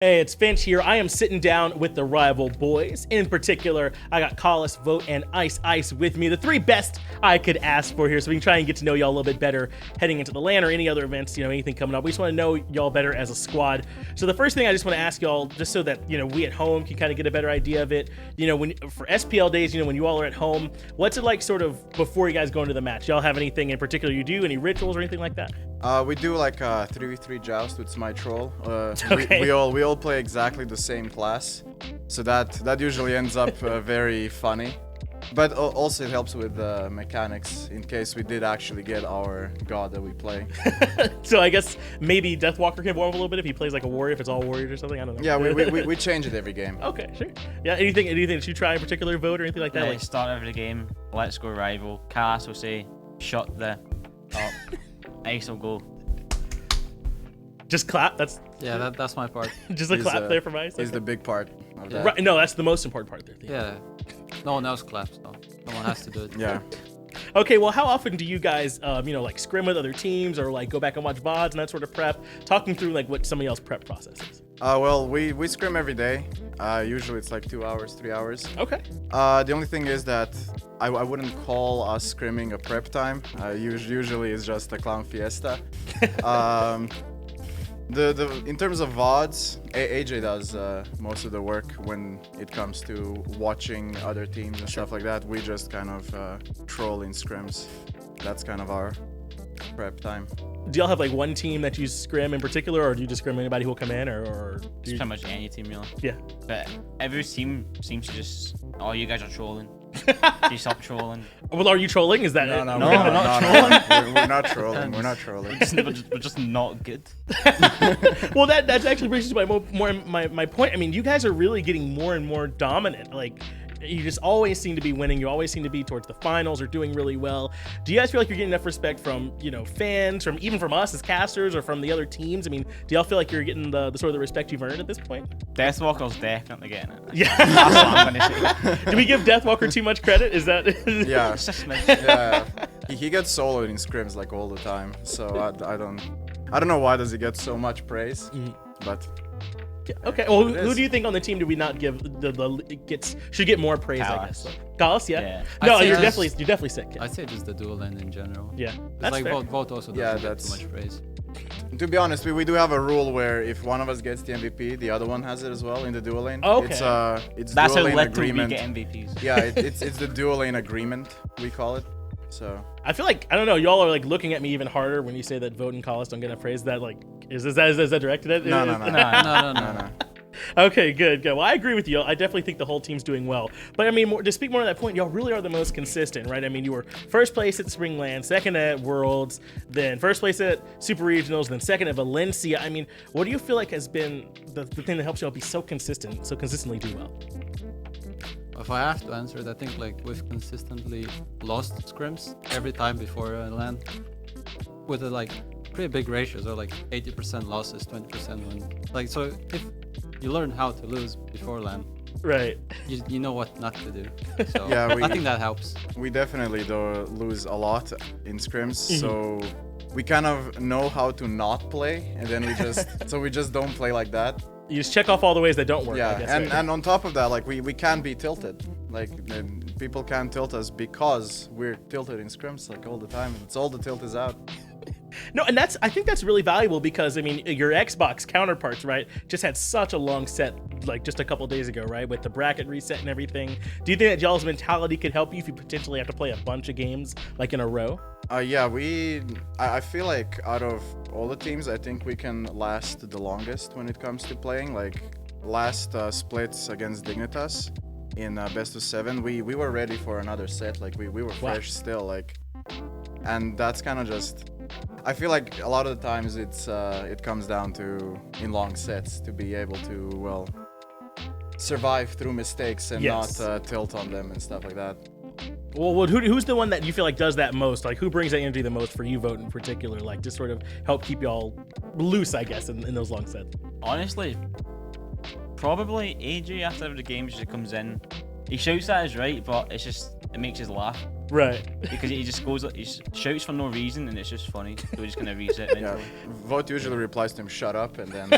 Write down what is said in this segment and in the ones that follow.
Hey, it's Finch here. I am sitting down with the rival boys. In particular, I got Collis, Vote, and Ice with me. The three best I could ask for here, so we can try and get to know y'all a little bit better heading into the LAN or any other events, anything coming up. We just want to know y'all better as a squad. So the first thing I just want to ask y'all, just so that, we at home can kind of get a better idea of it, when for SPL days, when you all are at home, what's it like sort of before you guys go into the match? Y'all have anything in particular you do? Any rituals or anything like that? We do like a 3v3 joust with SMITE troll. Okay. We all play exactly the same class, so that usually ends up very funny. But also it helps with mechanics in case we did actually get our god that we play. So I guess maybe Deathwalker can warm up a little bit if he plays like a warrior, if it's all warriors or something. I don't know. Yeah, we change it every game. Okay, sure. Yeah, anything that you try in particular, Vote or anything like that? Yeah, Like start every game. Let's go rival. Cass will say, shut the up. Ice will go. just clap. That's that's my part. just a clap there from Ice. Is the big part of that. Right, no, that's the most important part there. Yeah. No one else claps though. No one has to do it. Yeah. Okay, well, how often do you guys, like scrim with other teams or like go back and watch VODs and that sort of prep? Talk me through like what some of y'all's prep process is. Well, we scrim every day. Usually it's like 2 hours, 3 hours. Okay. The only thing is that I wouldn't call us scrimming a prep time. Usually it's just a clown fiesta. In terms of VODs, AJ does most of the work when it comes to watching other teams and stuff like that. We just kind of troll in scrims. That's kind of our prep time. Do y'all have like one team that you scrim in particular, or do you just scrim anybody who'll come in, or do It's you... pretty much any team, really. Yeah. But every team seems to just, oh, you guys are trolling. You stop trolling. Well, are you trolling? Is that No, it? No, we're not trolling. We're not trolling. We're not trolling. We're just not good. Well, that actually brings me to my point. I mean, you guys are really getting more and more dominant. Like, you just always seem to be winning. You always seem to be towards the finals or doing really well. Do you guys feel like you're getting enough respect from, fans, even from us as casters or from the other teams? I mean, do y'all feel like you're getting the sort of the respect you've earned at this point? Deathwalker's definitely getting it. Yeah. That's what I'm gonna say. Do we give Deathwalker too much credit? Is that? Yeah. It's just me. Yeah. He gets soloed in scrims like all the time. So I don't know why does he get so much praise, but. Okay. Well, who do you think on the team do we not give should get more praise? Callis. I guess. Callis, yeah. Yeah. No, I'd say you're just- definitely sick. Yeah. I'd say just the dual lane in general. Yeah. It's That's like fair. vote also doesn't Yeah, get that's- too much praise. To be honest, we do have a rule where if one of us gets the MVP, the other one has it as well in the dual lane. Okay. It's That's how dual lane little we agreement. get MVPs. Yeah, it's the dual lane agreement, we call it. So I feel like, I don't know, y'all are like looking at me even harder when you say that Vote and Collis don't get enough praise. That like is that directed at? No. No. Okay, good. Well, I agree with you. I definitely think the whole team's doing well. But I mean, to speak more to that point, y'all really are the most consistent, right? I mean, you were first place at Springland, second at Worlds, then first place at Super Regionals, then second at Valencia. I mean, what do you feel like has been the thing that helps y'all be so consistent, so consistently do well? If I have to answer it, I think like we've consistently lost scrims every time before LAN with like pretty big ratios, or like 80% losses, 20% win. Like, so if you learn how to lose before LAN, Right. you know what not to do. So Yeah, I think that helps. we definitely do lose a lot in scrims. So we kind of know how to not play, and then we just don't play like that. You just check off all the ways that don't work. Yeah, I guess, and right? and on top of that, like we can be tilted. Like people can tilt us because we're tilted in scrims like all the time. It's all the tilt is out. No, and I think that's really valuable because, I mean, your Xbox counterparts, right, just had such a long set, like just a couple days ago, right, with the bracket reset and everything. Do you think that y'all's mentality could help you if you potentially have to play a bunch of games, like in a row? Yeah, I feel like out of all the teams, I think we can last the longest when it comes to playing. Like last splits against Dignitas in best of 7, we were ready for another set. Like we were fresh still, like, and that's kind of just. I feel like a lot of the times it comes down to in long sets to be able to survive through mistakes and Yes. not tilt on them and stuff like that. Well, who's the one that you feel like does that most? Like, who brings that energy the most for you, Vote in particular? Like, just sort of help keep y'all loose, I guess, in those long sets. Honestly, probably AJ after every game just comes in. He shouts at us, right, but it makes us laugh. Right. Because he just goes, he shouts for no reason, and it's just funny. So we're just gonna reset Yeah, mentally. Vote usually replies to him, "Shut up," and then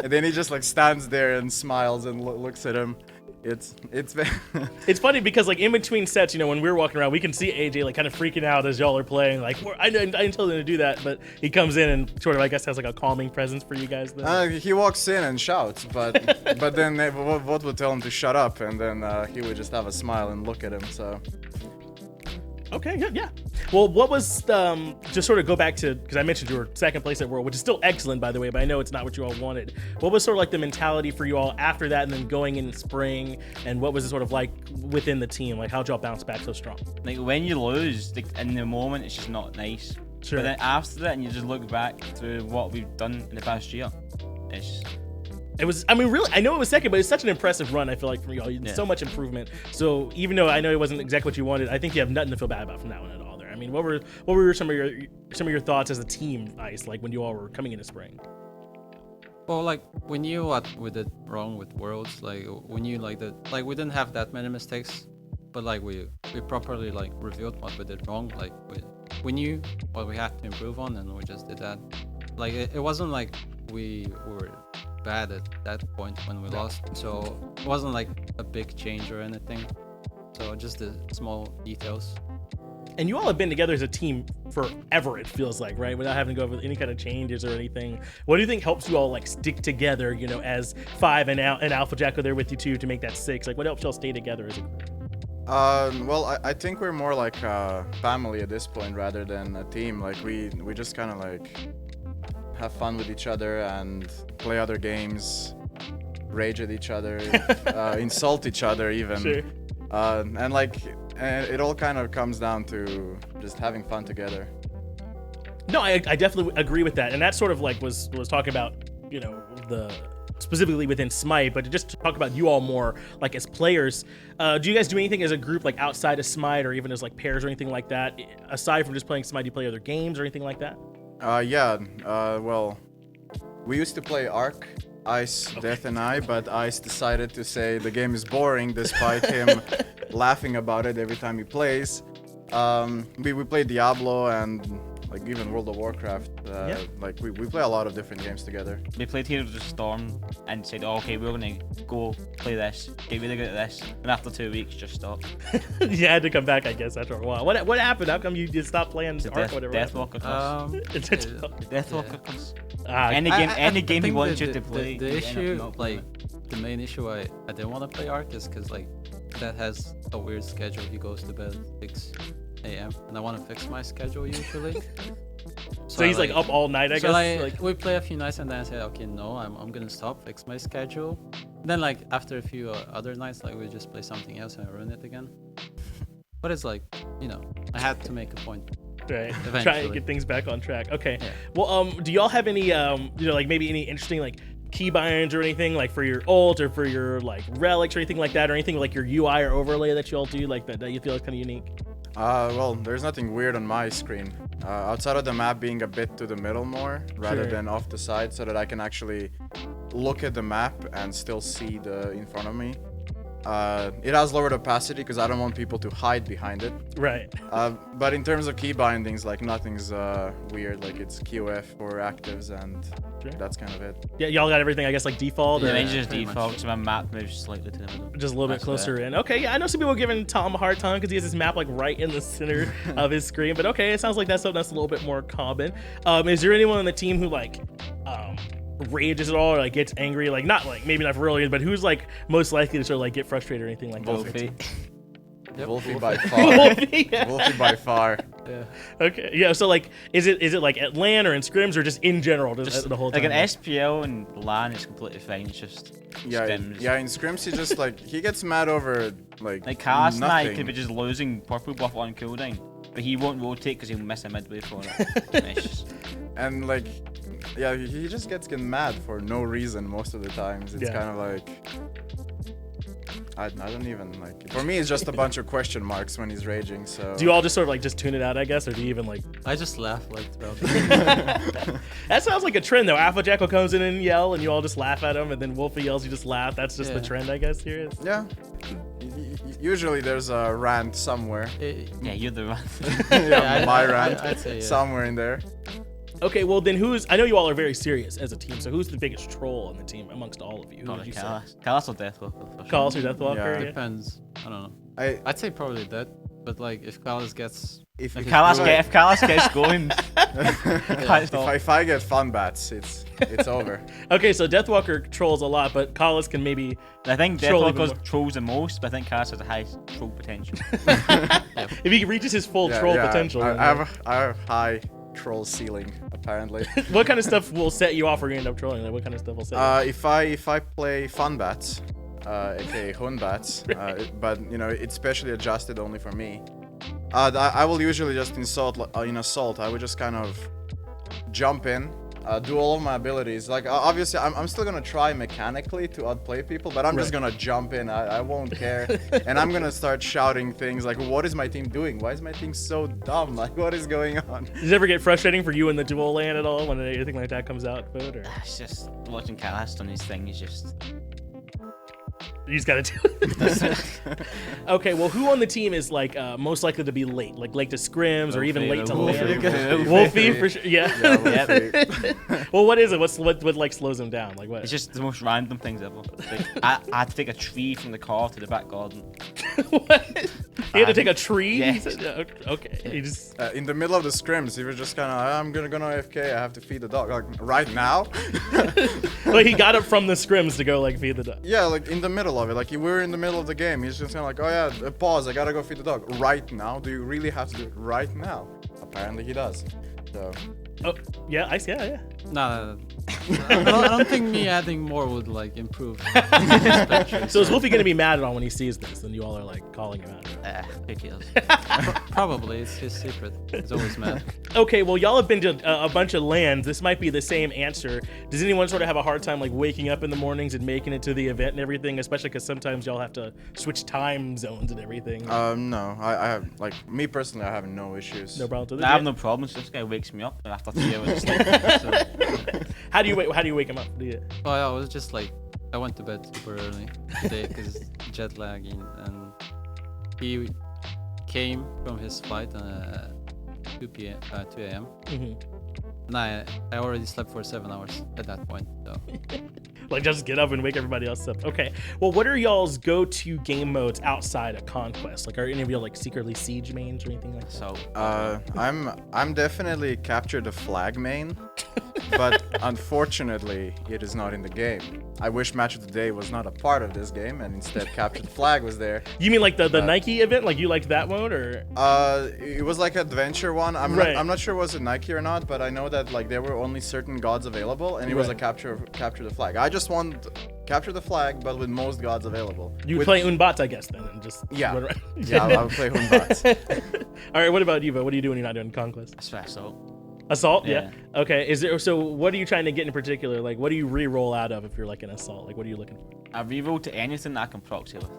and then he just like stands there and smiles and looks at him. It's It's funny because like in between sets, you know, when we're walking around, we can see AJ like kind of freaking out as y'all are playing. Like I didn't tell him to do that, but he comes in and sort of I guess has like a calming presence for you guys. Then. he walks in and shouts, but then what would tell him to shut up, and then he would just have a smile and look at him. So. Okay, good, yeah. Well, what was just sort of go back to, because I mentioned you were second place at World, which is still excellent, by the way, but I know it's not what you all wanted. What was sort of like the mentality for you all after that, and then going in spring, and what was it sort of like within the team? Like, how'd y'all bounce back so strong? Like when you lose, like, in the moment, it's just not nice. Sure. But then after that, and you just look back to what we've done in the past year, it's just. It was, I mean, really, I know it was second, but it's such an impressive run, I feel like, from y'all. Yeah. So much improvement. So even though I know it wasn't exactly what you wanted, I think you have nothing to feel bad about from that one at all there. I mean, what were some of your thoughts as a team, Ice, like when you all were coming into spring? Well, like we knew what we did wrong with Worlds. Like we knew like that, like we didn't have that many mistakes, but like we properly like reviewed what we did wrong. Like we knew what we had to improve on, and we just did that. Like it wasn't like we were bad at that point when we lost, so it wasn't like a big change or anything. So just the small details. And you all have been together as a team forever, it feels like, right? Without having to go over any kind of changes or anything. What do you think helps you all like stick together, you know, as 5 and Alpha Jack are there with you too to make that 6? Like what helps y'all stay together as a group? Well, I think we're more like a family at this point rather than a team. Like we just kind of like have fun with each other and play other games, rage at each other, insult each other even. Sure. And like it all kind of comes down to just having fun together. No, I definitely agree with that. And that sort of like was talking about, you know, the specifically within SMITE, but just to talk about you all more like as players, do you guys do anything as a group like outside of SMITE or even as like pairs or anything like that? Aside from just playing SMITE, do you play other games or anything like that? Well, we used to play Ark, Ice, okay. Death and I, but Ice decided to say the game is boring despite him laughing about it every time he plays. We played Diablo and like even World of Warcraft. Like we play a lot of different games together. We played Heroes of the Storm and said, oh, okay, we're gonna go play this, get really good at this, and after 2 weeks, just stop. You had to come back, I guess, after a while. What happened? How come you just stopped playing Ark or whatever? Deathwalker curse. Deathwalker curse. Yeah. Any game he wants you to play. The issue, like the main issue I didn't want to play Ark is because like that has a weird schedule. He goes to bed 6 a.m. and I want to fix my schedule usually. So he's like up all night, I guess. Like we play a few nights and then I say, okay, no, I'm gonna stop, fix my schedule. Then like after a few other nights, like we just play something else and ruin it again. But it's like, you know, I had to make a point. Right. Eventually. Try and get things back on track. Okay. Yeah. Well, do y'all have any, you know, like maybe any interesting like keybinds or anything like for your ult or for your like relics or anything like that, or anything like your UI or overlay that you all do like that you feel is kind of unique? Well, there's nothing weird on my screen. Outside of the map being a bit to the middle more, rather than off the side, so that I can actually look at the map and still see the in front of me. It has lowered opacity because I don't want people to hide behind it. Right. But in terms of key bindings, like nothing's weird. Like it's QF for actives and that's kind of it. Yeah, y'all got everything, I guess, like default? Yeah, or it's just default, so my map moves slightly to the middle. Just a little bit closer in. Okay, yeah, I know some people are giving Tom a hard time because he has his map like right in the center of his screen, but okay, it sounds like that's something that's a little bit more common. Is there anyone on the team who like rages at all or like gets angry, like not like maybe not really, but who's like most likely to sort of like get frustrated or anything like Wolfie. Yep. Wolfie by far. Wolfie, yeah. Wolfie by far. Yeah. Okay. Yeah. So like, is it like at LAN or in scrims or just in general, just the whole time? Like an SPL and LAN is completely fine. It's just scrims. Yeah. In scrims, he just like he gets mad over like Cass and I nothing. could be just losing purple buff on cooldown, but he won't rotate because he'll miss a midway for it. And like, yeah, he just gets mad for no reason most of the times. It's kind of like. I don't even like. For me, it's just a bunch of question marks when he's raging. So. Do you all just sort of like just tune it out, I guess, or do you even like? I just laugh like. That sounds like a trend though. Alpha Jackal comes in and yell, and you all just laugh at him, and then Wolfie yells, you just laugh. That's just the trend, I guess. Here is. Yeah. Usually there's a rant somewhere. Yeah, you're the one. Yeah, my rant. I'd say, somewhere in there. Okay, well then I know you all are very serious as a team, so who's the biggest troll on the team amongst all of you? Who would you say? Kalas or Deathwalker? For sure. Kalas or Deathwalker? Yeah. Yeah. Depends. I don't know. I I'd say probably that. But like, if Kalas gets if If you Kalas do get, if Kalas gets going, if I get fun bats, it's over. Okay, so Deathwalker trolls a lot, but Kalas can maybe I think Troll even Deathwalker more. trolls the most, but I think Kalas has the highest troll potential. if he reaches his full Yeah, troll yeah. potential. I have high troll ceiling apparently. What kind of stuff will set you off or you end up trolling? Like what kind of stuff will set you off? If I play fun bats, aka hun bats, but you know it's specially adjusted only for me. I will usually just in assault. I would just kind of jump in, do all of my abilities. Like obviously, I'm still gonna try mechanically to outplay people, but I'm just gonna jump in. I won't care, and I'm gonna start shouting things like, "What is my team doing? Why is my team so dumb? Like, what is going on?" Does it ever get frustrating for you in the dual land at all when anything like that comes out, Food? Or It's just watching Kalas on his thing is just. you just gotta do it? Okay, well, who on the team is like most likely to be late, like late to scrims or even late to land? Wolfie for sure. Yeah. Well, what is it? What like slows him down? Like what? It's just the most random things ever. Like, I had to take a tree from the car to the back garden. What? He had to take a tree. Yeah. He said, yeah, okay. He just. In the middle of the scrims, he was just kind of, I'm gonna go AFK. I have to feed the dog. Like right now. Like he got up from the scrims to go like feed the dog. Yeah, like in the middle of it. Like we were in the middle of the game. He's just kind of like, oh yeah, pause. I gotta go feed the dog. Right now? Do you really have to do it right now? Apparently he does. So. Oh yeah, ice. Yeah. no, I don't think me adding more would like improve. So is Wolfie gonna be mad at all when he sees this? And you all are like calling him out. Who cares? Probably it's his secret. He's always mad. Okay, well, y'all have been to a bunch of lands. This might be the same answer. Does anyone sort of have a hard time like waking up in the mornings and making it to the event and everything? Especially because sometimes y'all have to switch time zones and everything. No, I have like me personally. I have no issues. No problem. I have no problems. This guy wakes me up after 3 hours of sleep. So, How do you wake him up? Oh yeah, I was just like, I went to bed super early today because jet lagging, and he came from his flight at 2 a.m. And I already slept for 7 hours at that point. So Like just get up and wake everybody else up. Okay. Well, what are y'all's go-to game modes outside of Conquest? Like, are any of y'all like secretly siege mains or anything like that? so I'm definitely capture the flag main, but unfortunately it is not in the game. I wish Match of the Day was not a part of this game and instead capture the flag was there. You mean like the Nike event? Like you liked that mode or? It was like adventure one. I'm not sure was it Nike or not, but I know that like there were only certain gods available, and it was a capture the flag. I just want capture the flag, but with most gods available. You would play Unbots, I guess, then, and just Yeah. run around. Yeah, I would play Hunbots. All right. What about you, Bo? What do you do when you're not doing Conquest? I swear so. Assault? Yeah. Okay. Is there? So, what are you trying to get in particular? Like, what do you re-roll out of if you're like an assault? Like, what are you looking for? I reroll to anything that I can proxy with.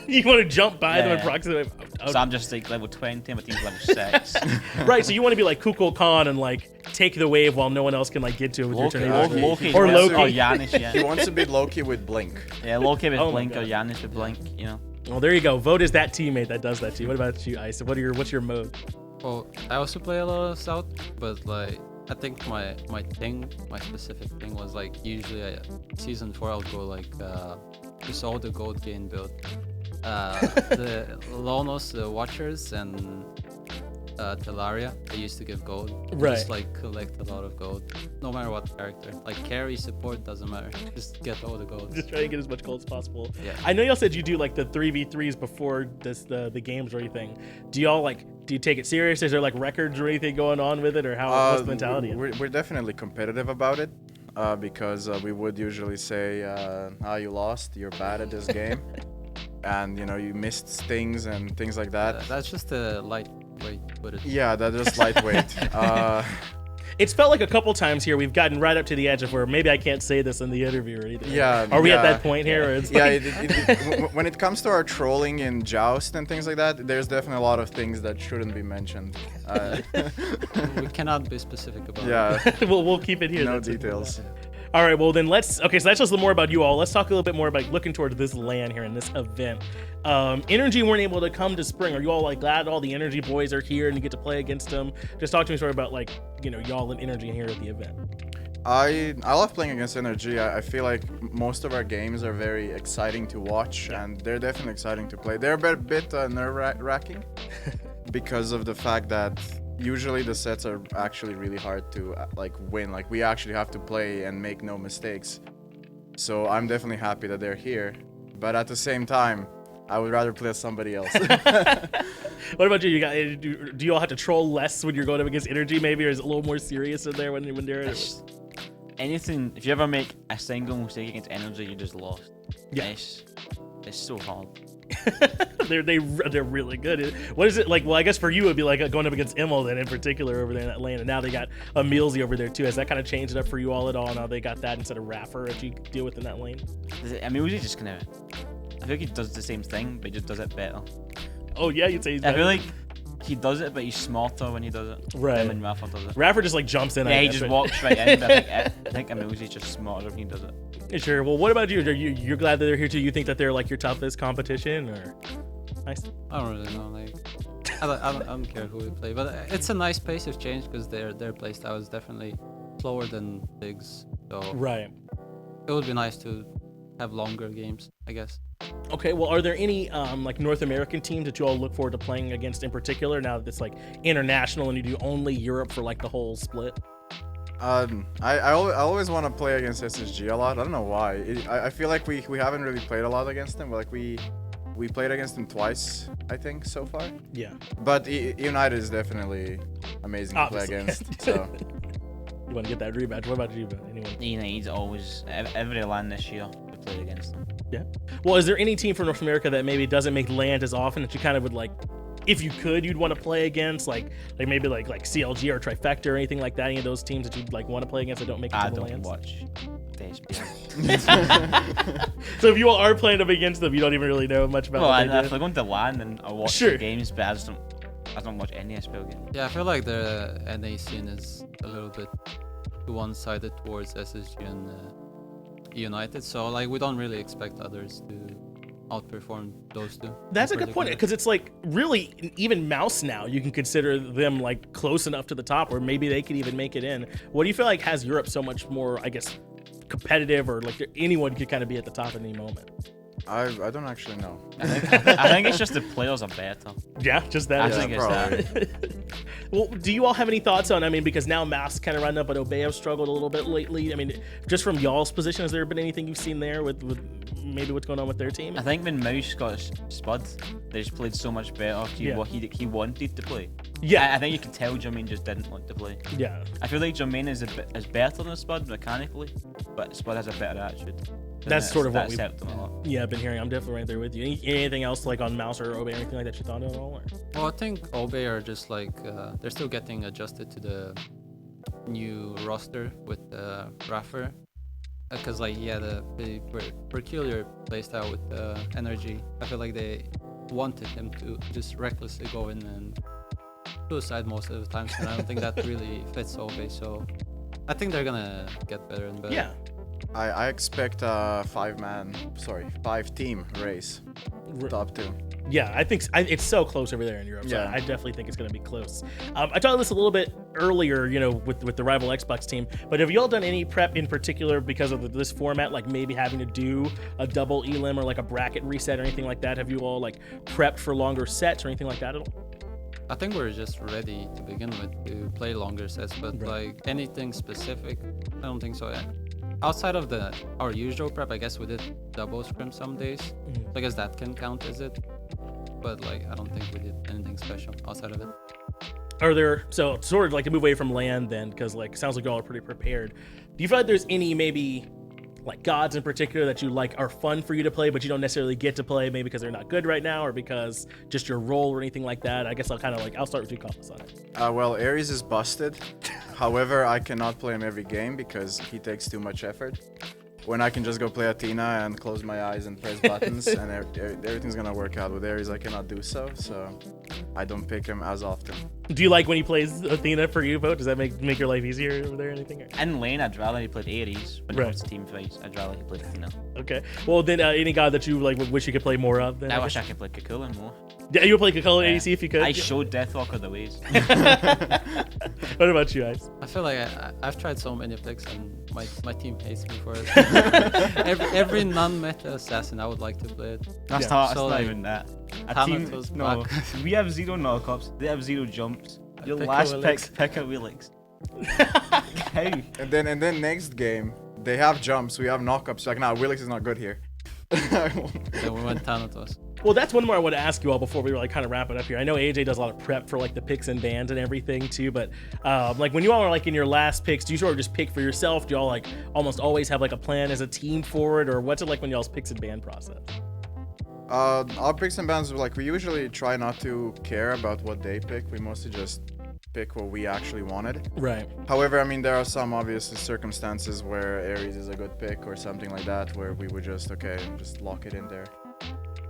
You want to jump by them and Yeah. proximate? So I'm just like level 20, my team's level 6. Right. So you want to be like Kukul Khan and like take the wave while no one else can like get to it with your tornado. Loki. Or Loki. Or Yanis, yeah. He wants to beat Loki with Blink. Yeah, Loki with Oh my Blink or God. Yanis with Blink, you know. Well, there you go. Vote is that teammate that does that to you. What about you, Ice? What's your mode? well, I also play a lot of South, but like I think my specific thing was like usually season 4 I'll go like just all the gold gain build. The Lonos, the Watchers, and Talaria, they used to give gold. Right. Just like collect a lot of gold, no matter what character. Like carry, support, doesn't matter. Just get all the gold. Just try to get as much gold as possible. Yeah. I know y'all said you do like the 3v3s before the games or anything. Do you take it serious? Is there like records or anything going on with it, or what's the mentality? We're definitely competitive about it, because we would usually say, you lost, you're bad at this game, and you know you missed stings and things like that. That's just a lightweight, but it. Yeah, that is lightweight. It's felt like a couple times here we've gotten right up to the edge of where maybe I can't say this in the interview or anything. Yeah, Are we at yeah. that point here? Where it's Yeah, like, when it comes to our trolling in Joust and things like that, there's definitely a lot of things that shouldn't be mentioned. We cannot be specific about it. Yeah, we'll keep it here. no That's it. details. All right, well then so that's just a little more about you all. Let's talk a little bit more about looking towards this LAN here in this event. Energy weren't able to come to spring. Are you all like glad all the Energy boys are here and you get to play against them? Just talk to me sort of about like, y'all and Energy here at the event. I love playing against Energy. I feel like most of our games are very exciting to watch, and they're definitely exciting to play. They're a bit nerve-wracking because of the fact that usually the sets are actually really hard to win. Like we actually have to play and make no mistakes. So I'm definitely happy that they're here, but at the same time, I would rather play as somebody else. What about you? Do you all have to troll less when you're going up against Energy, maybe, or is it a little more serious in there when they're? Anything. If you ever make a single mistake against Energy, you just lost. Yeah. It's so hard. they're really good. What is it like? Well, I guess for you it'd be like going up against Immel then in particular over there in that lane, and now they got Emilzy over there too. Has that kind of changed it up for you all at all? Now they got that instead of Raffer that you deal with in that lane. Emilzy just kind of. I think he does the same thing, but he just does it better. Oh yeah, you'd say he's better. I feel like he does it, but he's smarter when he does it. Right. When Raffer does it. Raffer just like jumps in. Yeah, he just walks right in. But I think Emilzy's just smarter when he does it. Sure. Well, what about you? You're glad that they're here too? You think that they're like your toughest competition, or? Nice. I don't really know. Like, I don't care who we play, but it's a nice pace of change because their playstyle is definitely slower than Big's. So right. It would be nice to have longer games, I guess. Okay, well, are there any like North American teams that you all look forward to playing against in particular now that it's like international and you do only Europe for like the whole split? I always want to play against SSG a lot. I don't know why. I feel like we haven't really played a lot against them. Like we played against them twice, I think, so far. Yeah. But United is definitely amazing to play against. So. You want to get that rematch? What about you, Ben? Anyone? United's always every LAN this year we played against them. Yeah. Well, is there any team from North America that maybe doesn't make land as often that you kind of would like, if you could, you'd want to play against, like maybe like CLG or Trifecta or anything like that? Any of those teams that you'd like want to play against that don't make it to the lands? I don't watch DSP. So if you all are playing up against them, you don't even really know much about. Well, if I go into LAN, then I watch the games, but I don't watch any SPL games. Yeah, I feel like the NA scene is a little bit one-sided towards SSG and United, so like we don't really expect others to outperform those two. That's a good point, because it's like really even Mouse now you can consider them like close enough to the top where maybe they could even make it in. What do you feel like has Europe so much more, I guess, competitive, or like anyone could kind of be at the top at any moment? I don't actually know. I think it's just the players are better. Yeah, just that. I think it's that. Well, do you all have any thoughts on, I mean, because now Mass kind of run up, but Obey have struggled a little bit lately. I mean, just from y'all's position, has there been anything you've seen there with maybe what's going on with their team? I think when Mouse got Spud, they just played so much better. He wanted to play. Yeah. I think you could tell Jermaine just didn't want to play. Yeah. I feel like Jermaine is better than Spud mechanically, but Spud has a better attitude. That's sort of what we've I've been hearing. I'm definitely right there with you. Anything else like on Mouse or Obey or anything like that you thought of at all? Or? Well, I think Obey are just like they're still getting adjusted to the new roster with Raffer, because like he had a pretty peculiar playstyle with Energy. I feel like they wanted him to just recklessly go in and suicide most of the times, and I don't think that really fits Obey. So I think they're gonna get better and better. Yeah. I expect a 5-team race, top 2. Yeah, I think it's so close over there in Europe. So Yeah. I definitely think it's going to be close. I talked about this a little bit earlier, with the rival Xbox team. But have you all done any prep in particular because of this format, like maybe having to do a double elim or like a bracket reset or anything like that? Have you all like prepped for longer sets or anything like that at all? I think we're just ready to begin with to play longer sets, but like anything specific, I don't think so. Outside of our usual prep, I guess we did double scrim some days. So I guess that can count as it. But like, I don't think we did anything special outside of it. Are there, so sort of like to move away from land then, because like sounds like y'all are pretty prepared. Do you feel like there's any maybe like gods in particular that you like are fun for you to play, but you don't necessarily get to play, maybe because they're not good right now or because just your role or anything like that? I guess I'll start with you, Carlos, on it. Well, Ares is busted. However, I cannot play him every game because he takes too much effort. When I can just go play Athena and close my eyes and press buttons and everything's gonna work out. With Ares, I cannot do so I don't pick him as often. Do you like when he plays Athena for you, Vote? Does that make your life easier over there or anything? In lane, I'd rather he played Ares. When it Right. comes to team fights, I'd rather he played Athena. Okay. Well, then any god that you like wish you could play more of? Then I wish I could play Kakula more. Yeah, you would play Kakula Yeah. ADC if you could. I showed Deathwalker the ways. What about you guys? I feel like I've tried so many picks and my team hates me for it. every non-meta assassin I would like to play it. That's Yeah. not, So, not like, even that. A Talent team, was no, back. we have 0 knockups. They have 0 jumps. Your pick last Willix. pick a Willix. How? And then next game they have jumps, we have knockups. Like, nah, Willix is not good here. Then we went Thanatos. Well, that's one more I want to ask you all before we like kind of wrap it up here. I know AJ does a lot of prep for like the picks and bans and everything too, but like when you all are like in your last picks, do you sort of just pick for yourself? Do y'all like almost always have like a plan as a team for it, or what's it like when y'all's picks and ban process? Our picks and bans, like, we usually try not to care about what they pick. We mostly just pick what we actually wanted. Right. However, I mean, there are some obvious circumstances where Ares is a good pick or something like that, where we would just lock it in there.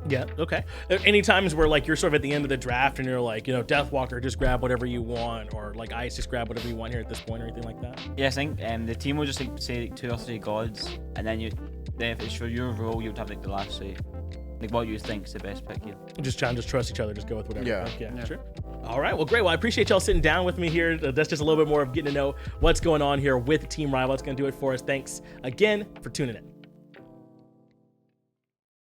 Yeah. Okay. Any times where like you're sort of at the end of the draft and you're like, you know, Deathwalker, just grab whatever you want, or like Ice, just grab whatever you want here at this point, or anything like that? Yeah, I think the team will just like, say like 2 or 3 gods, and then then if it's for your role, you'd have like the last say, like what you think is the best pick here. Just try and just trust each other, just go with whatever. Yeah. Like, yeah. Yeah. Sure. All right. Well, great. Well, I appreciate y'all sitting down with me here. That's just a little bit more of getting to know what's going on here with Team Rival. It's going to do it for us. Thanks again for tuning in.